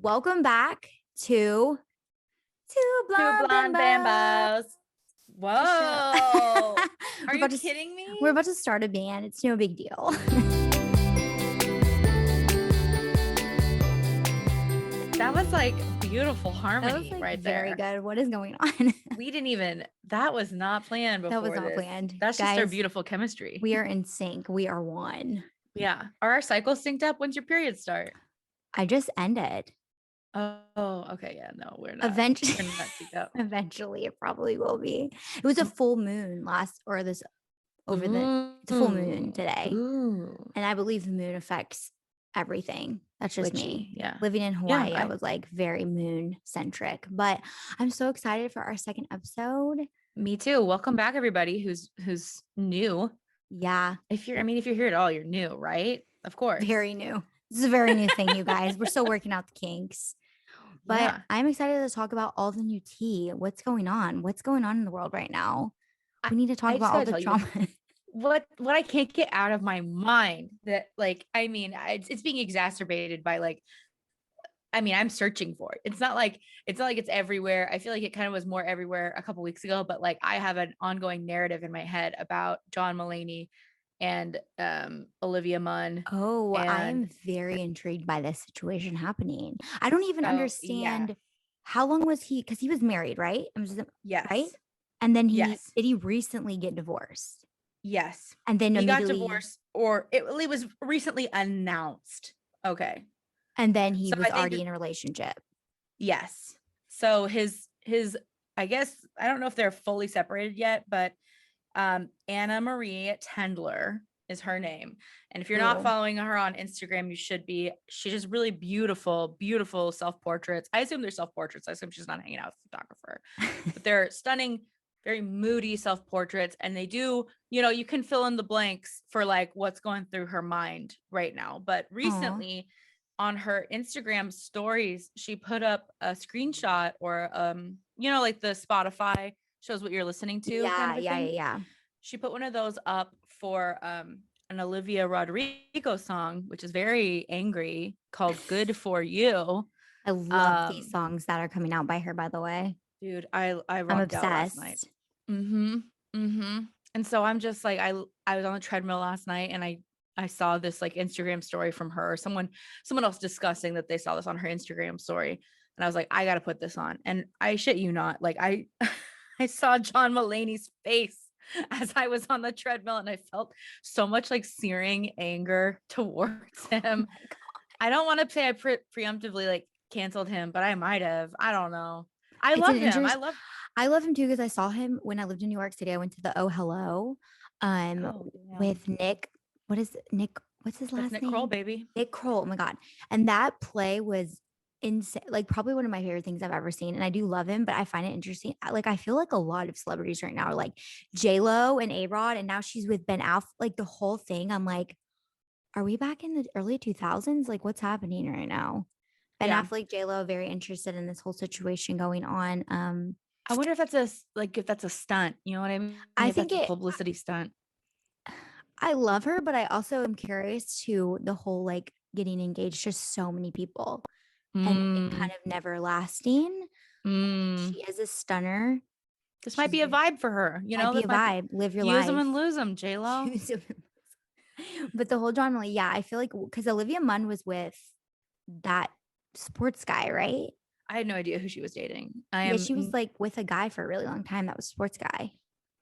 Welcome back to Two Two Blonde blonde Bimbos. bambos. Whoa. Are you We're kidding me? about to start a band. It's no big deal. That was like beautiful That harmony was like right very there. good. What is going on? That was not planned before That was not this. planned. That's just our Guys, beautiful chemistry. we are in sync. We are one. Yeah. Are our cycles synced up? When's your period start? I just ended. Oh, okay. Yeah, no, we're not. Eventually, We're not synced up. eventually it probably will be. It was a full moon it's a full moon today. Ooh. And I believe the moon affects everything. That's just Witchy, me. yeah. Living in Hawaii, Yeah, I was like very moon centric. But I'm so excited for our second episode. Me too. Welcome back, everybody who's new. Yeah. If you're here at all, you're new, right? Of course. Very new. This is a very new thing, you guys. We're still working out the kinks. But Yeah. I'm excited to talk about all the new tea. What's going on? What's going on in the world right now? We need to talk about all the trauma. What I can't get out of my mind that it's being exacerbated by I'm searching for it. It's not like it's everywhere. I feel like it kind of was more everywhere a couple weeks ago, but like I have an ongoing narrative in my head about John Mulaney and Olivia Munn. Oh, I am very intrigued by this situation happening. I don't even understand how long was he, because he was married, right? Yes. Right? And then did he recently get divorced? Yes. And then he got divorced, or it was recently announced. Okay. And then he was already in a relationship. Yes. So his I guess I don't know if they're fully separated yet, but Annamarie Tendler is her name. And if you're not following her on Instagram, you should be. She's just really beautiful, beautiful self-portraits. I assume they're self-portraits. I assume she's not hanging out with a photographer. But they're stunning, very moody self-portraits. And they do, you can fill in the blanks for like what's going through her mind right now. But recently on her Instagram stories, she put up a screenshot or like the Spotify shows what you're listening to. Yeah. She put one of those up for an Olivia Rodrigo song, which is very angry, called Good For You. I love these songs that are coming out by her, by the way. Dude, I'm obsessed. Out last night. And so I'm just like, I was on the treadmill last night and I saw this like Instagram story from her, someone else discussing that they saw this on her Instagram story. And I was like, I got to put this on. And I shit you not, like I saw John Mulaney's face as I was on the treadmill and I felt so much like searing anger towards him. I don't want to say I preemptively like canceled him, but I might have. I don't know. I love him. I love him too, because I saw him when I lived in New York City. I went to the Oh Hello with Nick. What is Nick? What's his last name? Nick Kroll, baby. Nick Kroll. Oh my God. And that play was insane. Like probably one of my favorite things I've ever seen. And I do love him, but I find it interesting. Like I feel like a lot of celebrities right now are like J-Lo and A-Rod, and now she's with Ben Affleck. Like the whole thing. I'm like, are we back in the early 2000s? Like what's happening right now? Ben Affleck, J-Lo, very interested in this whole situation going on. I wonder if that's a stunt. You know what I mean? I think it's a publicity stunt. I love her, but I also am curious to the whole like getting engaged to so many people and kind of never lasting. She is a stunner. This might be a vibe for her. Might be a vibe. Live your life. Use them and lose them, J-Lo. But the whole drama, I feel like because Olivia Munn was with that sports guy, right? I had no idea who she was dating. She was like with a guy for a really long time that was a sports guy.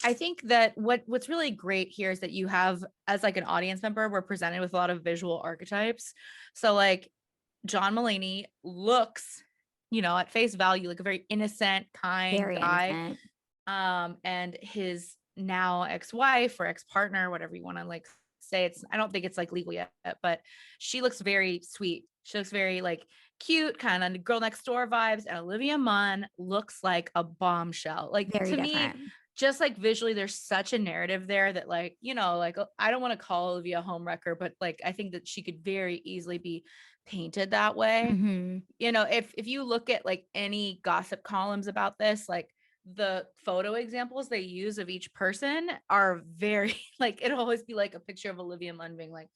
I think that what's really great here is that you have, as like an audience member, we're presented with a lot of visual archetypes. So like John Mulaney looks, at face value, like a very innocent, kind guy. And his now ex-wife or ex-partner, whatever you want to like say, I don't think it's like legal yet, but she looks very sweet. She looks very like cute, kind of girl next door vibes. And Olivia Munn looks like a bombshell. Like very to different. Me, just like visually, there's such a narrative there that like, like I don't want to call Olivia a homewrecker, but like, I think that she could very easily be painted that way. Mm-hmm. If you look at like any gossip columns about this, like the photo examples they use of each person are very like, it'll always be like a picture of Olivia Munn being like,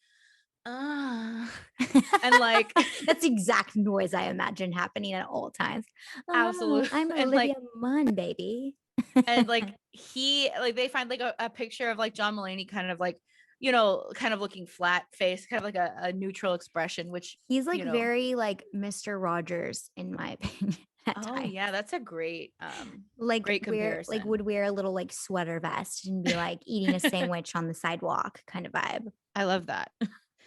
and like That's the exact noise I imagine happening at all times. Oh, absolutely, I'm and like Olivia Munn, baby. and like he like they find like a picture of like John Mulaney kind of like, you know, kind of looking flat face, kind of like a neutral expression, which, He's like you know, very like Mr. Rogers, in my opinion, at oh times. yeah, that's a great Like great would comparison. wear a little like sweater vest and be like eating a sandwich on the sidewalk kind of vibe. I love that.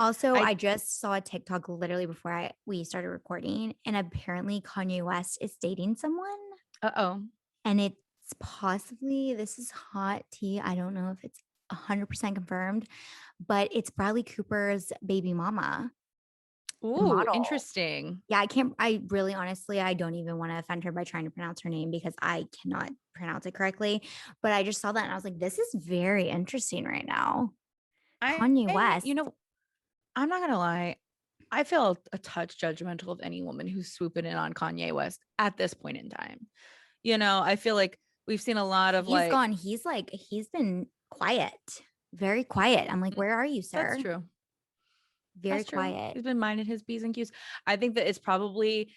Also, I I just saw a TikTok literally before we started recording, and apparently Kanye West is dating someone, uh-oh. and it's possibly this is hot tea. I don't know if it's 100% confirmed, but it's Bradley Cooper's baby mama, the Ooh, model. interesting. Yeah, I can't. I really, honestly, I don't even want to offend her by trying to pronounce her name because I cannot pronounce it correctly. But I just saw that and I was like, this is very interesting right now. Kanye You West. know, I'm not gonna lie. I feel a touch judgmental of any woman who's swooping in on Kanye West at this point in time. You know, I feel like we've seen a lot of He's like, gone. He's like, he's been quiet, very quiet. I'm like, mm, where are you, that's sir? true. Very That's true. quiet. He's been minding his P's and Q's. I think that it's probably,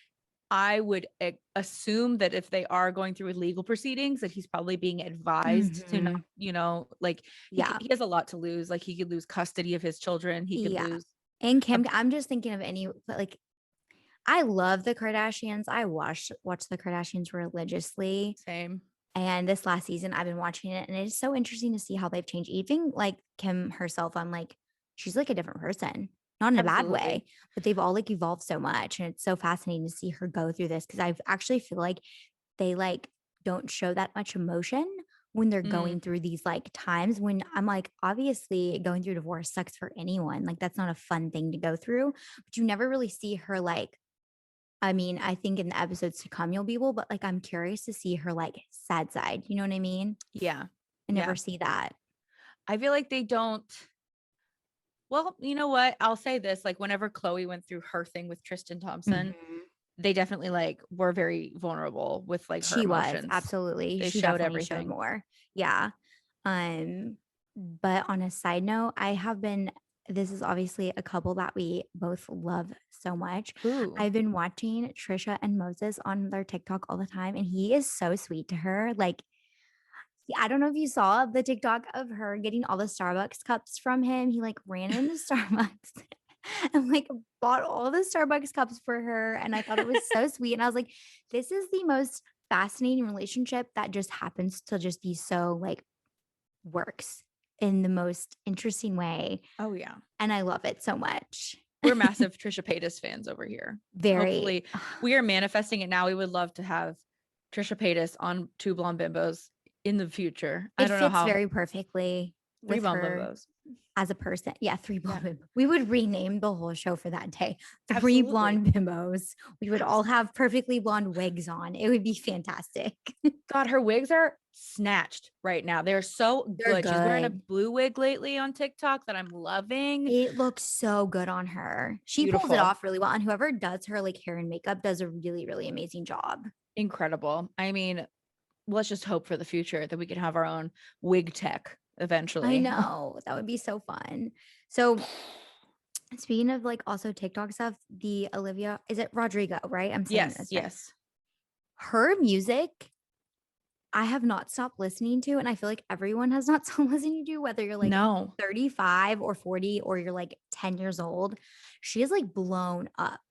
I would assume that if they are going through legal proceedings, that he's probably being advised to not, Hmm. you know, like Yeah. he has a lot to lose. Like he could lose custody of his children. He could Yeah. lose And a Kim, I'm just thinking of any, like, I love the Kardashians. I watch the Kardashians religiously. same. And this last season, I've been watching it, and it's so interesting to see how they've changed. Even like Kim herself, I'm like, she's like a different person, not in a bad Absolutely. way, but they've all like evolved so much. And it's so fascinating to see her go through this because I actually feel like they like don't show that much emotion when they're Mm, going through these like times when I'm like, obviously going through divorce sucks for anyone. Like that's not a fun thing to go through, but you never really see her like, I mean, I think in the episodes to come you'll be able, but like I'm curious to see her like sad side. You know what I mean? yeah. I never Yeah. see that. I feel like they don't. Well, you know what? I'll say this, like whenever Chloe went through her thing with Tristan Thompson, Mhm. they definitely like were very vulnerable with like her She was emotions. absolutely. They She showed definitely showed everything. more. Yeah. But on a side note, I have been this is obviously a couple that we both love so much. Ooh. I've been watching Trisha and Moses on their TikTok all the time, and he is so sweet to her. Like, I don't know if you saw the TikTok of her getting all the Starbucks cups from him. He like ran into Starbucks and like bought all the Starbucks cups for her. And I thought it was so sweet. And I was like, this is the most fascinating relationship that just happens to just be so like works in the most interesting way. Oh yeah. And I love it so much. We're massive Trisha Paytas fans over here. Very. Hopefully, we are manifesting it now. We would love to have Trisha Paytas on Two Blonde Bimbos in the future. I It don't know fits how. very perfectly Three with Blonde her Bimbos. as a person. Yeah, three Yeah, blonde bimbos. We would rename the whole show for that day. Three absolutely. blonde bimbos. We would all Absolutely. have perfectly blonde wigs on. It would be fantastic. God, her wigs are snatched right now. They're so They're good. She's wearing a good. blue wig lately on TikTok that I'm loving. It looks so good on her. She pulls it Beautiful. off really well. And whoever does her like hair and makeup does a really, really amazing job. Incredible. I mean, let's just hope for the future that we can have our own wig tech I eventually. know. That would be so fun. So speaking of like also TikTok stuff, the Olivia, is it Rodrigo, right? I'm saying Yes, this right. yes. Her music I have not stopped listening to, and I feel like everyone has not stopped listening to, whether you're like No. 35 or 40 or you're like 10 years old. She is like blown up.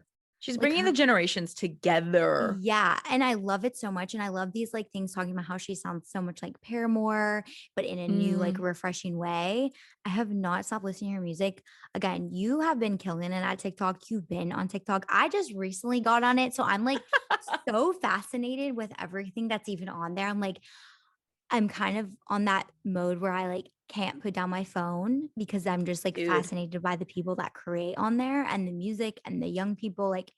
She's Like bringing the her, generations together. yeah. And I love it so much. And I love these like things talking about how she sounds so much like Paramore, but in a new, like Mm. refreshing way. I have not stopped listening to her music. Again, you have been killing it at TikTok. You've been on TikTok. I just recently got on it. So I'm like so fascinated with everything that's even on there. I'm like, I'm kind of on that mode where I like can't put down my phone because I'm just like Dude, fascinated by the people that create on there and the music and the young people. Like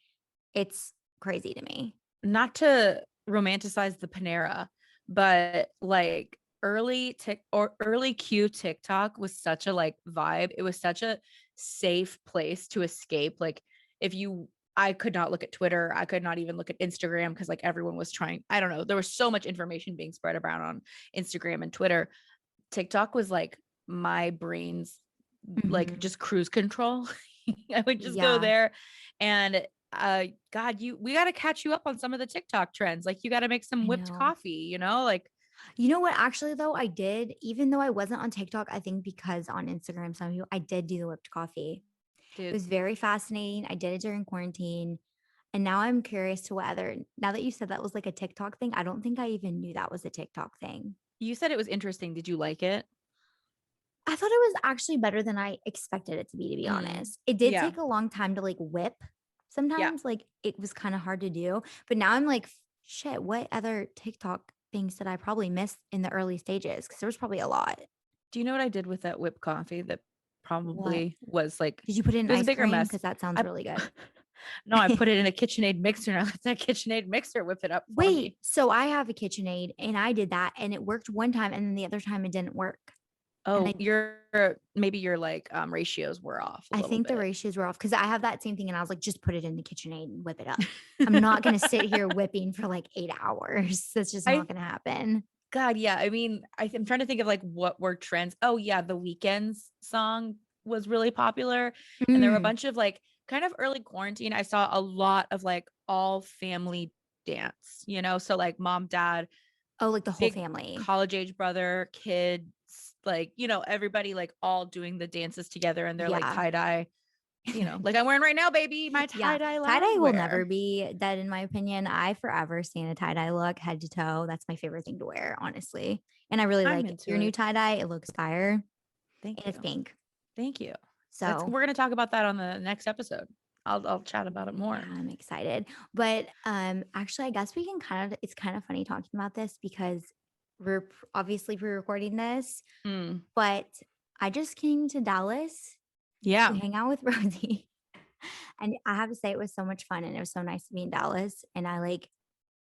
it's crazy to me. not to romanticize the Panera, but like early Q TikTok was such a like vibe. It was such a safe place to escape. Like if you I could not look at Twitter. I could not even look at Instagram because like everyone was trying. I don't know. There was so much information being spread around on Instagram and Twitter. TikTok was like my brain's like Mhm. just cruise control. I would just go Yeah. there and God, we got to catch you up on some of the TikTok trends. Like you got to make some I whipped know. coffee, you know, like You know what? Actually, though, I did, even though I wasn't on TikTok, I think because on Instagram, some of you, I did do the whipped coffee. It dude, was very fascinating. I did it during quarantine. And now I'm curious to whether, now that you said that was like a TikTok thing, I don't think I even knew that was a TikTok thing. you said it was interesting. Did you like it? I thought it was actually better than I expected it to be Mm, honest. It did yeah. take a long time to like whip. Yeah. Sometimes like it was kind of hard to do, but now I'm like, shit, what other TikTok things did I probably miss in the early stages? Because there was probably a lot. Do you know what I did with that whipped coffee that What? probably was like, Did you put it in it was a ice bigger cream? mess. Because that sounds I really good. no, I put it in a KitchenAid mixer and I let that KitchenAid mixer whip it up for Wait, me. so I have a KitchenAid and I did that and it worked one time and then the other time it didn't work. And Oh, your maybe your like ratios were off a I little think the bit. ratios were off because I have that same thing and I was like, just put it in the KitchenAid and whip it up. I'm not going to sit here whipping for like 8 hours. That's just I not going to happen. God, yeah. I mean, I'm trying to think of like what were trends. Oh yeah, the Weeknd's song was really popular, and there were a Mm. bunch of like kind of early quarantine. I saw a lot of like all family dance, you know, so like mom, dad, Oh, like the whole big family. college age brother, kids, like you know, everybody like all doing the dances together, and they're like Yeah. tie dye, you know, like I'm wearing right now, baby, my Yeah. tie dye Tie dye will never loungewear. be dead, in my opinion. I forever stand a tie dye look head to toe. That's my favorite thing to wear, honestly. And I really I'm like it. into Your new it. tie dye. It looks fire and Thank it's you. pink. Thank you. That's So we're gonna talk about that on the next episode. I'll chat about it yeah, more. I'm excited. But actually I guess we can kind of it's kind of funny talking about this because obviously pre-recording this, Mm, but I just came to Dallas to yeah. hang out with Rosie. And I have to say it was so much fun and it was so nice to be in Dallas. And I like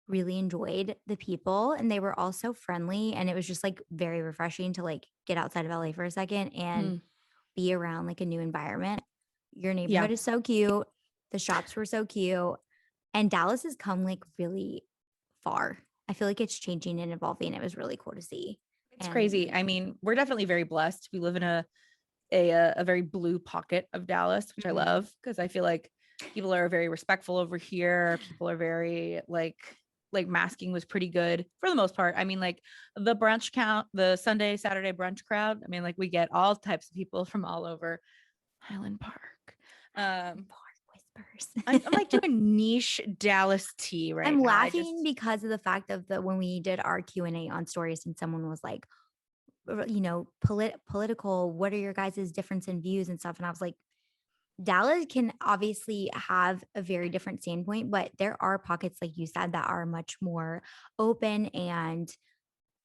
really enjoyed the people and they were all so friendly. And it was just like very refreshing to like get outside of LA for a second and Mm, be around like a new environment. Your yeah. neighborhood is so cute. The shops were so cute. And Dallas has come like really far. I feel like it's changing and evolving. It was really cool to see. It's crazy. And I mean, we're definitely very blessed. We live in a very blue pocket of Dallas, which I mhm, love because I feel like people are very respectful over here. People are very like masking was pretty good for the most part. I mean, like the brunch count, the Sunday, Saturday brunch crowd. I mean, like we get all types of people from all over Highland Park. Um, Park I'm like whispers. doing niche Dallas tea right I'm now. I laughing just because of the fact of the when we did our Q&A on stories and someone was like, political, what are your guys' difference in views and stuff? And I was like, Dallas can obviously have a very different standpoint, but there are pockets, like you said, that are much more open and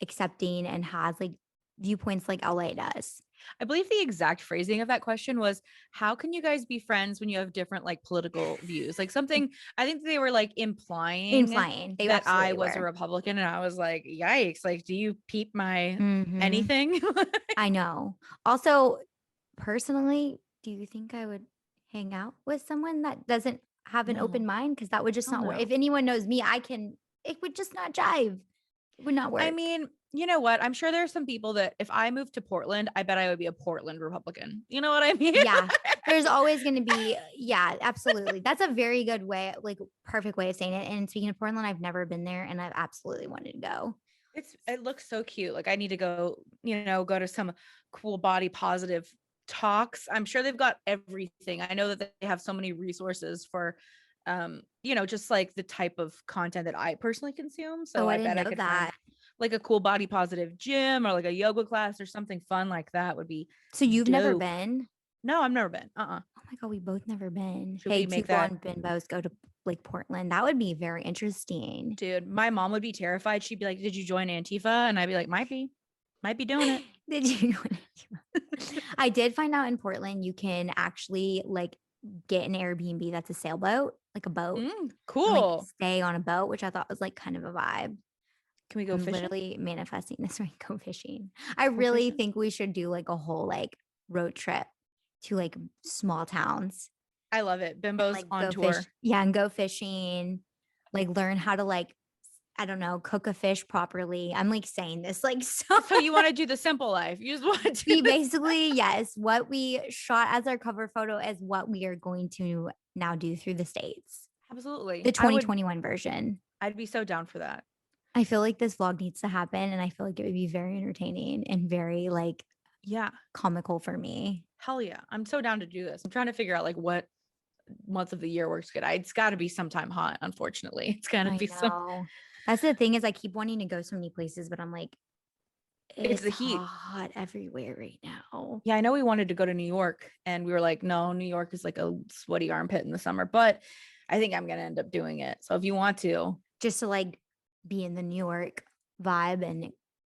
accepting and has like viewpoints like LA does. I believe the exact phrasing of that question was, how can you guys be friends when you have different like political views? Like something I think they were like implying Implying they that I absolutely was a were. Republican and I was like, yikes, like do you peep my Hmm. anything? I know. Also, personally, do you think I would hang out with someone that doesn't have an open No. mind? Because that would just Hell not work. no. If anyone knows me, it would just not jive. It would not I work. mean, you know what? I'm sure there are some people that if I moved to Portland, I bet I would be a Portland Republican. You know what I mean? Yeah. There's always going to be, yeah, absolutely. That's a very good way, like perfect way of saying it. And speaking of Portland, I've never been there and I've absolutely wanted to go. It looks so cute. Like I need to go, you know, go to some cool body positive talks. I'm sure they've got everything. I know that they have so many resources for you know, just like the type of content that I personally consume. So Oh, I I didn't bet I know could that. find like a cool body positive gym or like a yoga class or something fun like that would be So you've never dope. been? No, I've never been. Uh-uh. Oh my God, we both never been. Should Hey, we two make that blonde bimbos go to like Portland. That would be very interesting. dude? My mom would be terrified. She'd be like, "Did you join Antifa?" And I'd be like, Might be doing it." Did you know? I did find out in Portland you can actually like get an Airbnb that's a sailboat, like a boat, and like Cool. stay on a boat, which I thought was like kind of a vibe. Can we go I'm fishing? literally manifesting this right. Go fishing. I Go really fishing? think we should do like a whole like road trip to like small towns I love it. and Bimbo's like on go fish. tour. Yeah, and go fishing, like learn how to like I don't know, cook a fish properly. I'm like saying this like so. So you want to do the simple life. You just want to do We basically, yes, what we shot as our cover photo is what we are going to now do through the States. Absolutely. The 2021 version. I'd be so down for that. I feel like this vlog needs to happen and I feel like it would be very entertaining and very like Yeah. comical for me. Hell yeah. I'm so down to do this. I'm trying to figure out like what month of the year works good. It's got to be sometime hot, unfortunately. It's got to I be some. know. That's the thing is I keep wanting to go so many places, but I'm like, It's it's the heat. hot everywhere right now. Yeah, I know we wanted to go to New York and we were like, no, New York is like a sweaty armpit in the summer, but I think I'm going to end up doing it. So if you want to, Just to like be in the New York vibe and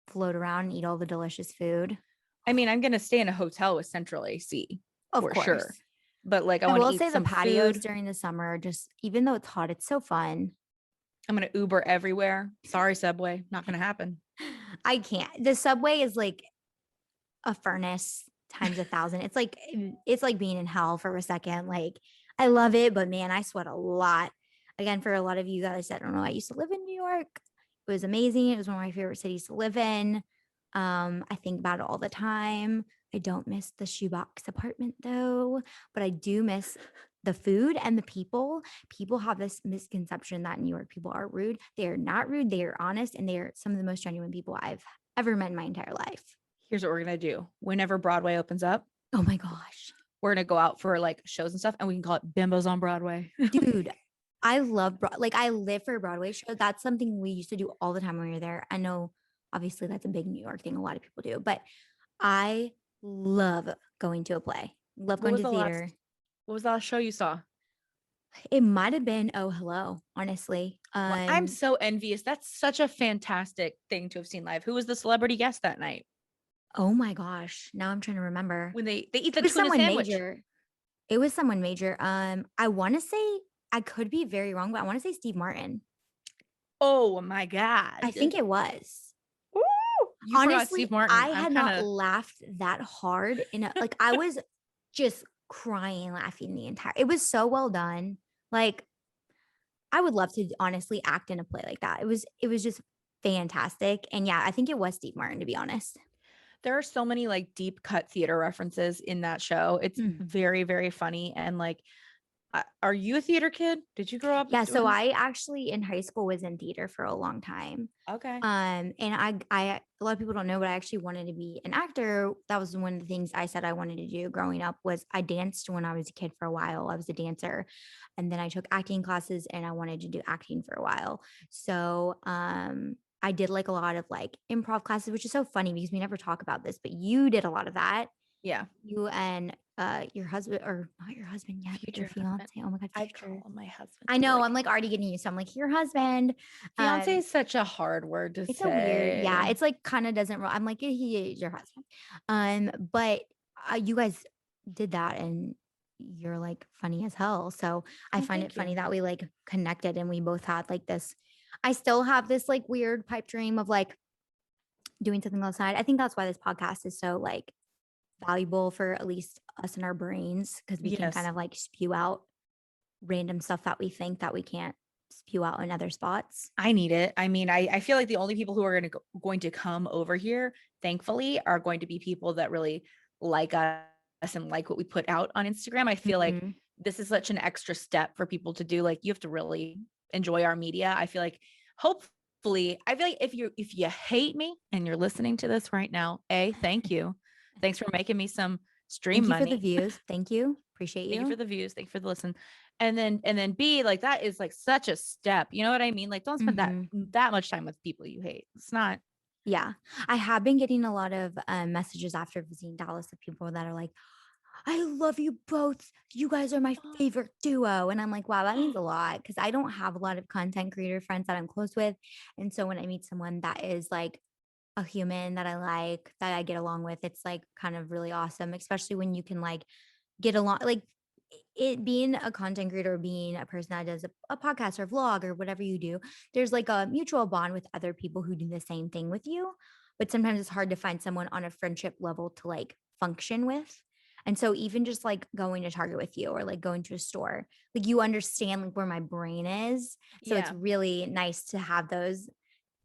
float around and eat all the delicious food. I mean, I'm going to stay in a hotel with central AC Of for course. sure. But like, I I want to will eat say the some patios food. during the summer are just, even though it's hot, it's so fun. I'm going to Uber everywhere. Sorry, Subway. Not going to happen. I can't. The subway is like a furnace times 1,000. It's like being in hell for a second. Like I love it, but man, I sweat a lot. Again, for a lot of you guys that don't know, I used to live in New York. It was amazing. It was one of my favorite cities to live in. I think about it all the time. I don't miss the shoebox apartment though, but I do miss the food and the people. People have this misconception that New York people are rude. They are not rude. They are honest, and they are some of the most genuine people I've ever met in my entire life. Here's what we're going to do. Whenever Broadway opens up, Oh my gosh. we're going to go out for like shows and stuff and we can call it Bimbos on Broadway. Dude, I love like I live for a Broadway show. That's something we used to do all the time when we were there. I know obviously that's a big New York thing. A lot of people do, but I love going to a play. Love What going was to the last theater. What was the last show you saw? It might have been Oh Hello, honestly. Well, I'm so envious. That's such a fantastic thing to have seen live. Who was the celebrity guest that night? Oh my gosh. Now I'm trying to remember. When they eat the It was tuna someone sandwich. major. It was someone major. I want to say I could be very wrong, but I want to say Steve Martin. Oh my God. I think it was. Ooh, you forgot Honestly, Steve Martin. I had not laughed that hard like I was just crying laughing the entire. It was so well done. Like I would love to honestly act in a play like that. It was just fantastic. And yeah, I think it was Steve Martin, to be honest. There are so many like deep cut theater references in that show. It's very, very funny. And like, are you a theater kid? Did you grow up? Yeah. So I actually in high school was in theater for a long time. Okay. And I a lot of people don't know, but I actually wanted to be an actor. That was one of the things I said I wanted to do growing up. Was I danced when I was a kid for a while. I was a dancer, and then I took acting classes, and I wanted to do acting for a while. So I did like a lot of like improv classes, which is so funny because we never talk about this, but you did a lot of that. Yeah. You and your husband, or not your husband yet, but your fiance. Husband. Oh my God. I call him my husband. I know. I'm like already getting used to. I'm like your husband. Fiance is such a hard word to say. It's a weird, yeah. It's like kind of doesn't. I'm like he is your husband. But you guys did that, and you're like funny as hell. So I find it funny that we like connected, and we both had like this. I still have this like weird pipe dream of like doing something outside. I think that's why this podcast is so like valuable for at least us in our brains, because we can kind of like spew out random stuff that we think that we can't spew out in other spots. I need it. I mean, I feel like the only people who are going to come over here, thankfully, are going to be people that really like us and like what we put out on Instagram. I feel like this is such an extra step for people to do. Like you have to really enjoy our media. I feel like hopefully, I feel like if you hate me and you're listening to this right now, thank you. Thanks for making me some stream money. Thank you for the views. Thank you. Appreciate you. Thank you for the views. Thank you for the listen. And then B, like that is like such a step. You know what I mean? Like don't spend that much time with people you hate. It's not. Yeah. I have been getting a lot of messages after visiting Dallas of people that are like, I love you both. You guys are my favorite duo. And I'm like, wow, that means a lot, because I don't have a lot of content creator friends that I'm close with. And so when I meet someone that is like a human that I like, that I get along with, it's like kind of really awesome, especially when you can like get along, like it being a content creator, or being a person that does a podcast or vlog or whatever you do, there's like a mutual bond with other people who do the same thing with you. But sometimes it's hard to find someone on a friendship level to like function with. And so even just like going to Target with you, or like going to a store, like you understand like where my brain is. So it's really nice to have those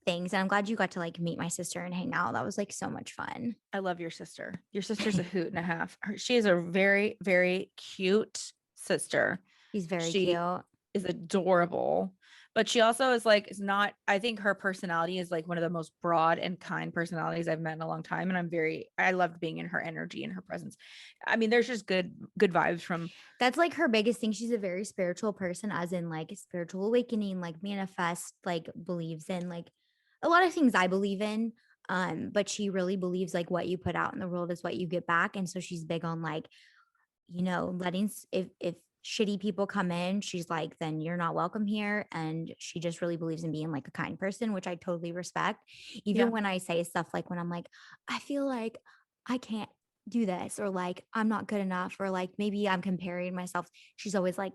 Thanks. And I'm glad you got to like meet my sister and hang out. That was like so much fun. I love your sister. Your sister's a hoot and a half. She is a very, very cute sister. She's very She cute. is adorable, but she also is not, I think her personality is like one of the most broad and kind personalities I've met in a long time. And I loved being in her energy and her presence. I mean, there's just good vibes from. That's like her biggest thing. She's a very spiritual person, as in like spiritual awakening, like manifest, like believes in like a lot of things I believe in. But she really believes like what you put out in the world is what you get back. And so she's big on like, letting if shitty people come in, she's like, then you're not welcome here. And she just really believes in being like a kind person, which I totally respect. Even Yeah. when I say stuff like when I'm like, I feel like I can't do this, or like I'm not good enough, or like maybe I'm comparing myself. She's always like,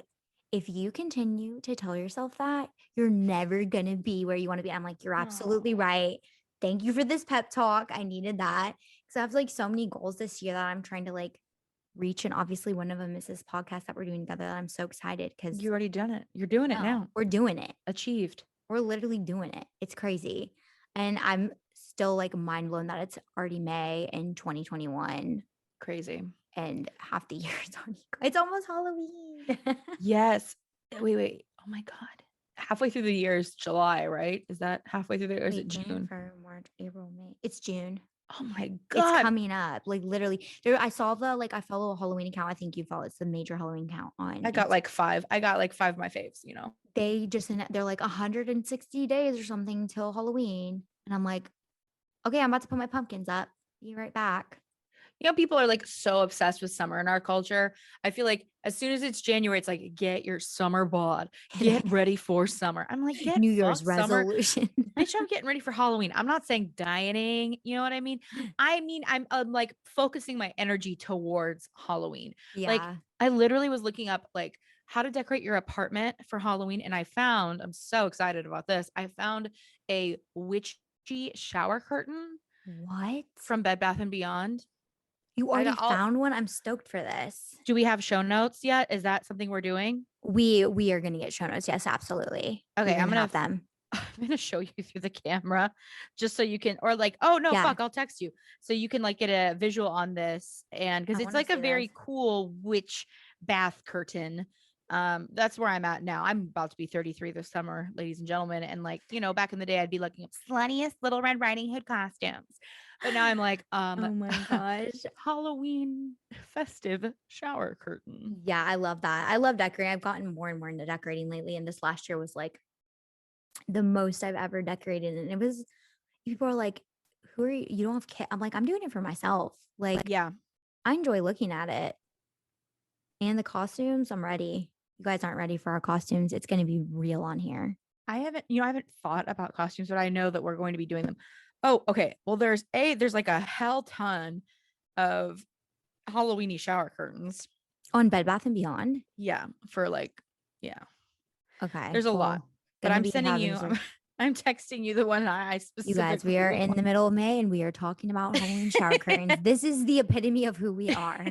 if you continue to tell yourself that, you're never gonna be where you want to be. I'm like, you're absolutely Aw. right. Thank you for this pep talk. I needed that. Because I have like so many goals this year that I'm trying to like reach. And obviously one of them is this podcast that we're doing together. That I'm so excited because You already done it. You're doing it no, now. we're doing it. Achieved. We're literally doing it. It's crazy. And I'm still like mind blown that it's already May in 2021 Crazy. and half the year is already, it's almost Halloween. Yes. Wait. Oh my God. Halfway through the year is July, right? Is that halfway through the, or is it Wait, January, June? February, March, April, May. It's June. Oh my It's God. coming up. Like literally there, I saw the, like I follow a Halloween account. I think you follow, it's the major Halloween account on I got like five. I got like five of my faves, you know? they just, they're like 160 days or something till Halloween. And I'm like, okay, I'm about to put my pumpkins up. Be right back. You know, people are like so obsessed with summer in our culture. I feel like as soon as it's January, it's like, get your summer bod, get ready for summer. I'm like, get New Year's fucked summer. resolution. Bitch, I'm getting ready for Halloween. I'm not saying dieting. You know what I mean? I'm like focusing my energy towards Halloween. Like, Yeah. I literally was looking up like how to decorate your apartment for Halloween. And I'm so excited about this. I found a witchy shower curtain What? from Bed Bath and Beyond. You I already got all. found one? I'm stoked for this. Do we have show notes yet? Is that something we're doing? We are gonna get show notes. Yes, absolutely. Okay, We're I'm gonna gonna have them. I'm gonna show you through the camera just so you can, or like, oh no, Yeah. fuck, I'll text you so you can like get a visual on this. And I because it's want to like a see this. very cool witch bath curtain. That's where I'm at now. I'm about to be 33 this summer, ladies and gentlemen. And like, back in the day, I'd be looking up sluttiest Little Red Riding Hood costumes. But now I'm like, Oh my gosh. Halloween festive shower curtain. Yeah, I love that. I love decorating. I've gotten more and more into decorating lately. And this last year was like the most I've ever decorated. And it was, people are like, who are you? You don't have kids. I'm like, I'm doing it for myself. Like, Yeah. I enjoy looking at it. And the costumes, I'm ready. You guys aren't ready for our costumes. It's going to be real on here. I haven't thought about costumes, but I know that we're going to be doing them. Oh, okay. Well, there's like a hell ton of Halloweeny shower curtains. On Bed Bath and Beyond. Yeah, for like, yeah, Okay. there's a lot. Well, But gonna I'm be sending having you, some. I'm texting you the one I You guys, we specifically are in want. the middle of May and we are talking about Halloween shower curtains. This is the epitome of who we are.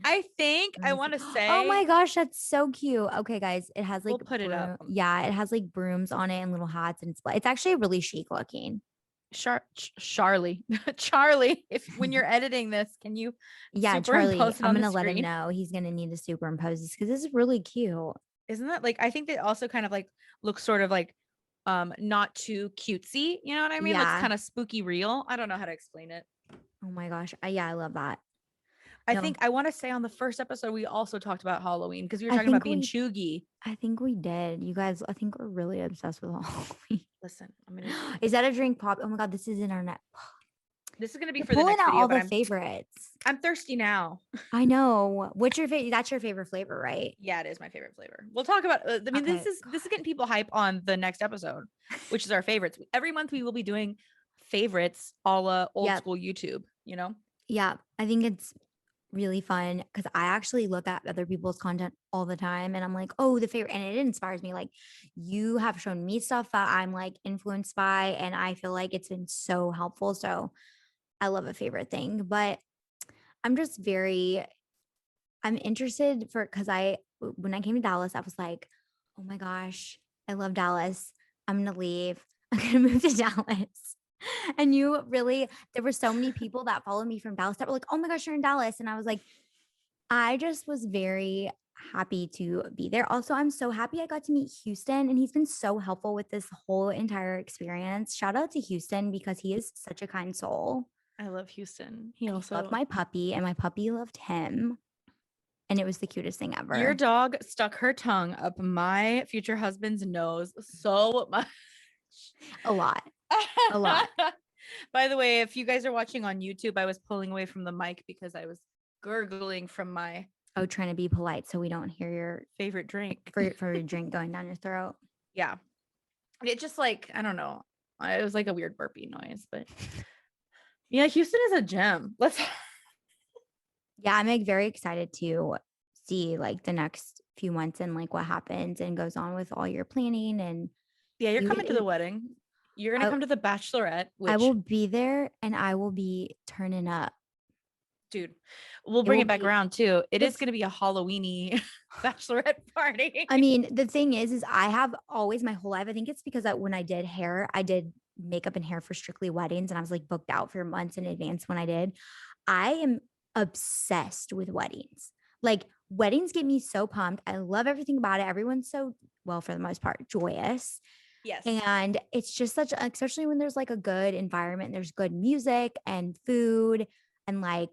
I think Let I me see. want to Oh my say gosh, that's so cute. Okay, guys, it has we'll like put it up. broom. Yeah, it has like brooms on it and little hats, and it's actually really chic looking. Charlie, Charlie, if when you're editing this, can you Yeah, Charlie, superimpose it I'm on the gonna let him screen? know he's gonna need to superimpose this because this is really cute. Isn't that like, I think that also kind of like looks sort of like not too cutesy, you know what I mean? Looks Yeah. kind of spooky real. I don't know how to explain it. Oh my gosh. Yeah, I love that. I No, think I want to say on the first episode we also talked about Halloween because we were I talking about think being we chuggy. I think we did. You guys, I think we're really obsessed with Halloween. Listen, I'm gonna Is that a drink pop? Oh my god, this is in our net. this is gonna be You're for the pulling next out video, all but the favorites. I'm thirsty now. I know. What's your favorite? That's your favorite flavor, right? Yeah, it is my favorite flavor. We'll talk about I mean, Okay. this is getting people hype on the next episode, which is our favorites. Every month we will be doing favorites a la old Yep. school YouTube, you know? Yeah. I think it's really fun because I actually look at other people's content all the time and I'm like, oh, the favorite. And it inspires me. Like, you have shown me stuff that I'm like influenced by, and I feel like it's been so helpful. So I love a favorite thing, but I'm just I'm interested for, because when I came to Dallas, I was like, oh my gosh, I love Dallas. I'm going to leave. I'm gonna move to Dallas. And there were so many people that followed me from Dallas that were like, oh my gosh, you're in Dallas. And I was like, I just was very happy to be there. Also, I'm so happy I got to meet Houston, and he's been so helpful with this whole entire experience. Shout out to Houston because he is such a kind soul. I love Houston. He And he loved also, my puppy, and my puppy loved him. And it was the cutest thing your ever. dog stuck her tongue up my future husband's nose so much. A lot. A lot. By the way, if you guys are watching on YouTube, I was pulling away from the mic because I was gurgling from my Trying to be polite so we don't hear your favorite drink. for your drink going down your throat. Yeah. It just like, I don't know. It was like a weird burpy noise, but yeah, Houston is a gem. Yeah, I'm like very excited to see like the next few months and like what happens and goes on with all your planning. And yeah, you're coming to the wedding. You're gonna come to the bachelorette, I which will be there and I will be turning up. dude, we'll bring it back around too. It is gonna be a Halloweeny bachelorette party. I mean, the thing is I have always my whole life. I think it's because when I did hair, I did makeup and hair for strictly weddings, and I was like booked out for months in advance when I did. I am obsessed with weddings. Like weddings get me so pumped. I love everything about it. Everyone's so, well, for the most part, joyous. Yes. And it's just especially when there's like a good environment, there's good music and food, and like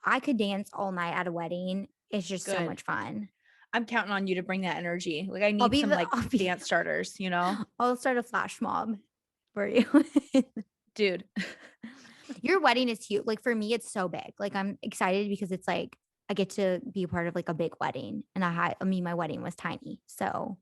I could dance all night at a wedding. It's just so much fun. I'm counting on you to bring that energy. Like I need some dance starters, you know? I'll start a flash mob for you. Dude. Your wedding is huge. Like for me, it's so big. Like I'm excited because it's like I get to be a part of like a big wedding. And my wedding was tiny. So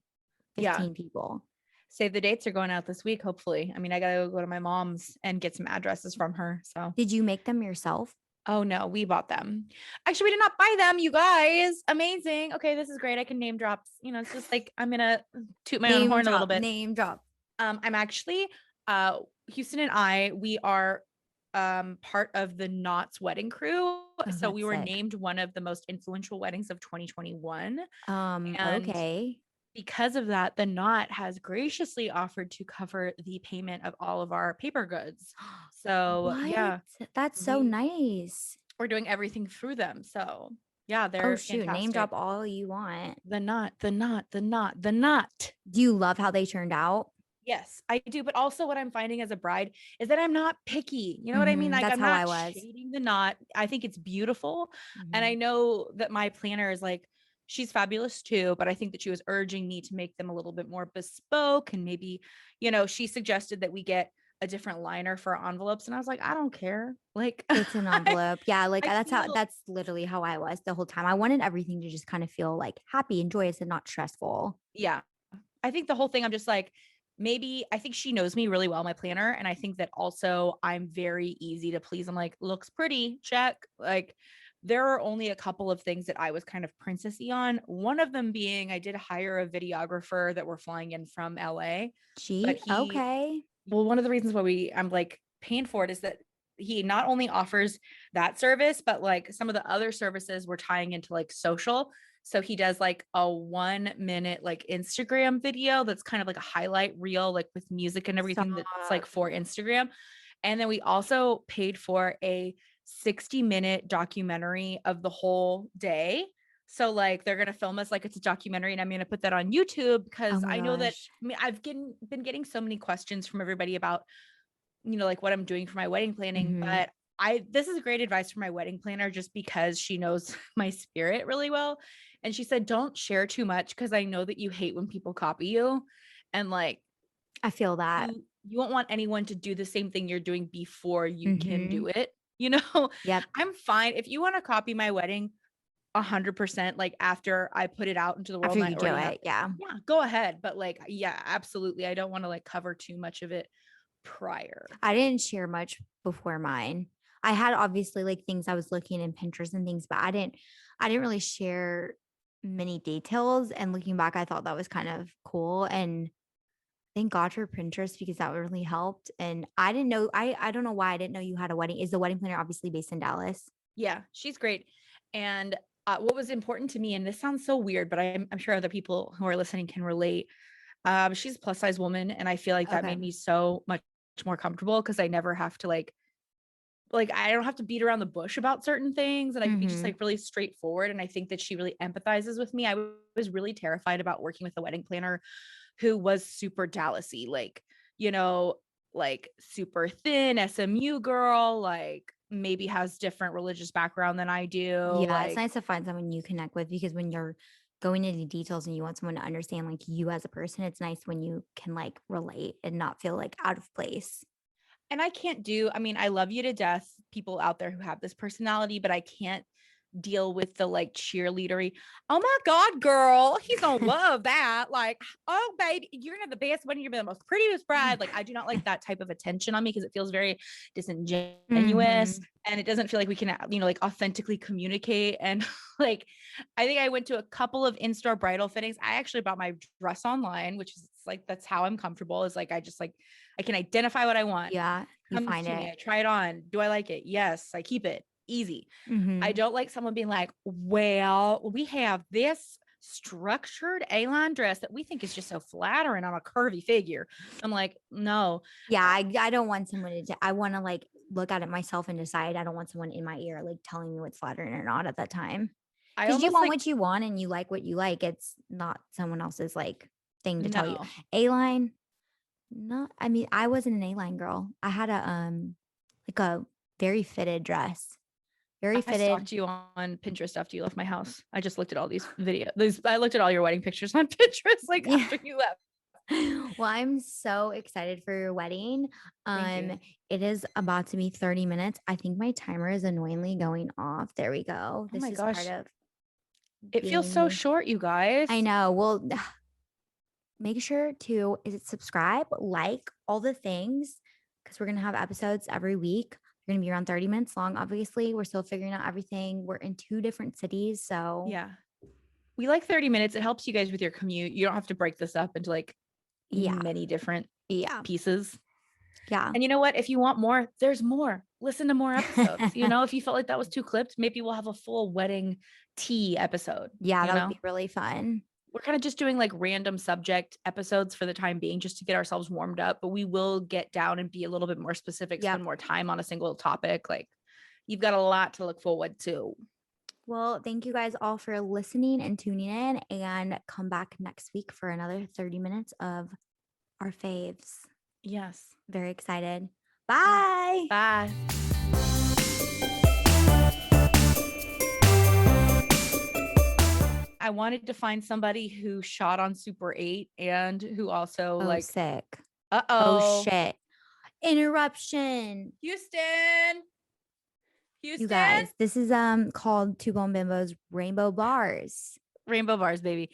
15 people. Save the dates are going out this week, hopefully. I mean, I gotta go to my mom's and get some addresses from her. So did you make them yourself? Oh no, we bought them. Actually, we did not buy them, you guys. Amazing. Okay, this is great. I can name drop. You know, it's just like I'm gonna toot my own horn a little bit. Name drop. I'm actually Houston and we are part of the Knott's wedding crew. So we were named one of the most influential weddings of 2021. Okay. Because of that, the Knot has graciously offered to cover the payment of all of our paper goods. So yeah, that's so nice. We're doing everything through them. So yeah, they're fantastic. Name drop all you want. The Knot. Do you love how they turned out? Yes, I do. But also what I'm finding as a bride is that I'm not picky. You know what I mean? Like that's I'm not shading the knot. I think it's beautiful. And I know that my planner is like, she's fabulous too, but I think that she was urging me to make them a little bit more bespoke. And maybe, you know, she suggested that we get a different liner for our envelopes. And I was like, I don't care. Like it's an envelope. Yeah. Like that's literally how I was the whole time. I wanted everything to just kind of feel like happy and joyous and not stressful. Yeah. I think the whole thing, I'm just like, maybe I think she knows me really well, my planner. And I think that also I'm very easy to please. I'm like, looks pretty, check. Like, there are only a couple of things that I was kind of princessy on. One of them being I did hire a videographer that we're flying in from LA. Okay. Well, one of the reasons why I'm like paying for it is that he not only offers that service, but like some of the other services we're tying into like social. So he does like a 1 minute like Instagram video that's kind of like a highlight reel, like with music and everything that's like for Instagram. And then we also paid for a 60-minute documentary of the whole day. So like they're going to film us like it's a documentary, and I'm going to put that on YouTube because I know that I've been getting so many questions from everybody about, you know, like what I'm doing for my wedding planning. But this is great advice for my wedding planner just because she knows my spirit really well. And she said, don't share too much because I know that you hate when people copy you. And like, I feel that you won't want anyone to do the same thing you're doing before you can do it. You know, I'm fine. If you want to copy my wedding 100%, like after I put it out into the world, after you do it, yeah, go ahead. But like, yeah, absolutely. I don't want to like cover too much of it prior. I didn't share much before mine. I had obviously like things I was looking in Pinterest and things, but I didn't really share many details. And looking back, I thought that was kind of cool. And thank God for Pinterest because that really helped. And I didn't know, I don't know why I didn't know you had a wedding. Is the wedding planner obviously based in Dallas? Yeah, she's great. And what was important to me, and this sounds so weird, but I'm sure other people who are listening can relate. She's a plus size woman, and I feel like that Okay. made me so much more comfortable because I never have to like I don't have to beat around the bush about certain things, and I can be just Mm-hmm. like really straightforward. And I think that she really empathizes with me. I was really terrified about working with a wedding planner who was super Dallasy, like, you know, like super thin SMU girl, like maybe has different religious background than I do. Yeah, it's Like, nice to find someone you connect with because when you're going into details and you want someone to understand like you as a person, it's nice when you can like relate and not feel like out of place. and I can't do, I mean, I love you to death, people out there who have this personality, but I can't deal with the like cheerleadery. Oh my God, girl, he's gonna love that. Like, oh baby, you're gonna have the best wedding, you're gonna be the most prettiest bride. Like, I do not like that type of attention on me because it feels very disingenuous Mm-hmm. and it doesn't feel like we can, like authentically communicate. And like, I think I went to a couple of in-store bridal fittings. I actually bought my dress online, which is like, that's how I'm comfortable, is like, I just like, I can identify what I want. Yeah, you Comes find to me, it. I try it on. Do I like it? Yes, I keep it. Easy. I Mm-hmm. don't like someone being like, well, we have this structured A-line dress that we think is just so flattering on a curvy figure. I'm like, no. Yeah, I don't want someone to, I want to like look at it myself and decide. I don't want someone in my ear like telling me what's flattering or not at that time. I Because you almost want like, what you want and you like what you like. It's not someone else's like thing to tell you. no. A line, no, I mean, I wasn't an A line girl. I had a like a very fitted dress. Very I fitted. stalked you on Pinterest after you left my house. I just looked at all these I looked at all your wedding pictures on Pinterest like Yeah. after you left. Well, I'm so excited for your wedding. Thank you. It is about to be 30 minutes. I think my timer is annoyingly going off. There we go. Oh This my is part gosh. of It feels so being short, you I guys. know. Well, make sure to is it subscribe, like all the things because we're gonna have episodes every week. They're gonna be around 30 minutes long. Obviously, we're still figuring out everything. We're in 2 different cities, so Yeah. We like 30 minutes. It helps you guys with your commute. You don't have to break this up into like yeah, many different yeah, pieces. yeah. And you know what? If you want more, there's more. Listen to more episodes. If you felt like that was too clipped, maybe we'll have a full wedding tea episode. Yeah, You that would know, be really fun. we're kind of just doing like random subject episodes for the time being, just to get ourselves warmed up. But we will get down and be a little bit more specific, spend Yep. more time on a single topic. Like, you've got a lot to look forward to. Well, thank you guys all for listening and tuning in, and come back next week for another 30 minutes of our faves. Yes. Very excited. Yeah. Bye. Bye. I wanted to find somebody who shot on Super 8 and who also Oh, like, sick. Oh, uh-oh. shit. Interruption. Houston. You Houston. guys, this is called Two Bone Bimbos Rainbow Bars. Rainbow bars, baby.